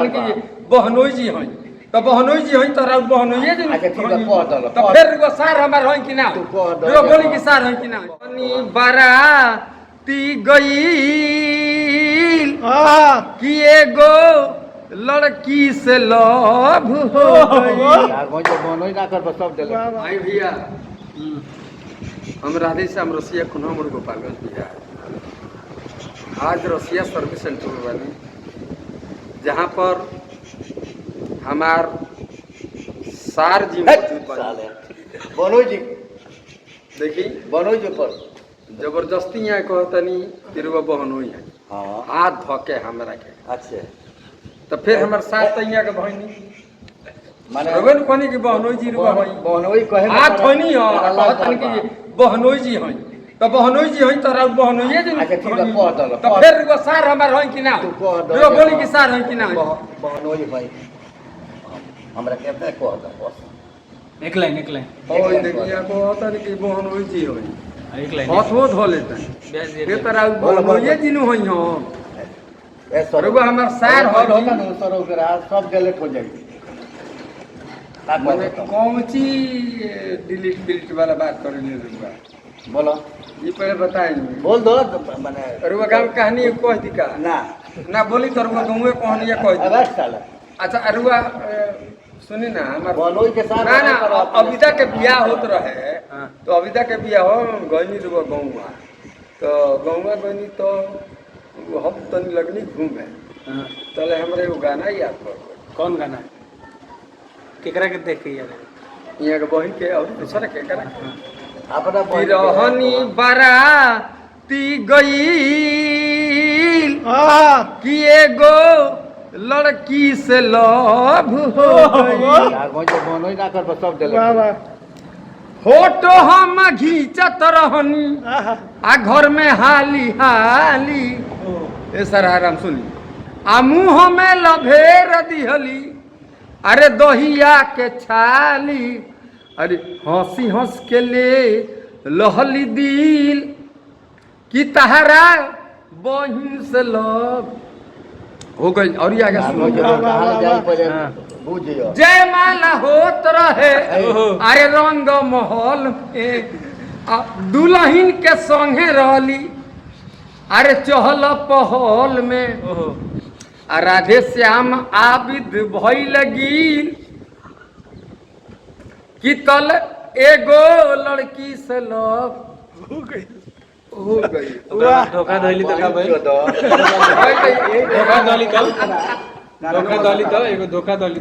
बहनोई जी हैं तो बहनोई जी हैं तो बहनोई जी अच्छा ठीक है पढ़ दलो तो फिर वो सार हमार हैं कि ना वो बोली कि सार हैं कि ना बाराती गई कि एगो लड़की से लव हो गई। यार वो जो बहनोई ना कर सब देले भाई भैया हम राधे श्याम रसिया खुना मोड़ गोपालगंज बिहार। आज रसिया सर्विस सेंटर में बनी जहाँ पर हमार सार जी मौजूद बने। बहनोई जी देखी बहनोई जी पर जबरदस्ती यहाँ कहतनी तिरुवा बहनोई है हाँ हाथ धोके हमरा के अच्छा तो फिर हमार साथ तो यहाँ के बहनी माने रवन कोनी की बहनोई जी रुआ होई बहनोई कहे हाथ होनी हो कहतन की बहनोई जी हैं तो बहनोई जी हैं तो बहनोई जी अच्छा ठीक है पढ़ दलो तो फिर वो सार हमार हैं कि ना वो बोली कि सार हैं कि ना बहनोई भाई हमरा कहते कह दो बस एक लाइन ओए देखिए को होता नहीं कि बहनोई जी हैं एक लाइन हाथों धो लेते हैं ये तरह बहनोई जी नु हैं हम ए सर रुआ हमार सार होता होता ना सर ओकरा सब डिलीट हो जाएगी मैंने कौन सी डिलीट डिलीट वाला बात कर ले रुआ बोलो ये पहले बताएं बोल दो माने रुआ गांव कहानी कह दी का ना ना बोली तो रुआ गांव कहानी कह दी अबे साला अच्छा अरुआ सुनी ना हमार बहनोई के साथ ना ना अविदा के बियाह होत रहे तो अविदा के बियाह हो गईनी रुआ गौवा तो गौवा गईनी तो हम तनी लगनी घूमे तले हमरे एगो गाना याद पड़ गइल। कौन गाना केकरा के देख के यार यहाँ के बहन के और दूसरा के करा अपना रहनी बाराती गई कि एगो लड़की से लव हो गई। यार वो जो बहनोई ना कर सब देले फोटो हम घींचत रहनी आ घर में हाली हाली ए सर आराम सुनी आ मुँह में लभेर दिहली अरे दहिया के छाली अरे हंसी हंस के ले लहली दिल कि तहरा बहिन से लव हो गई। और ये आगे सुनो बुझियो जय माला होत रहे अरे रंग महल में दुल्हन के संगे रहली अरे चहल पहल में आ राधे श्याम आबिद भई लगी कि तल एगो लड़की से लव हो गई धोखा धोली तो का भाई धोखा धोली कल धोखा धोली तो एगो धोखा धोली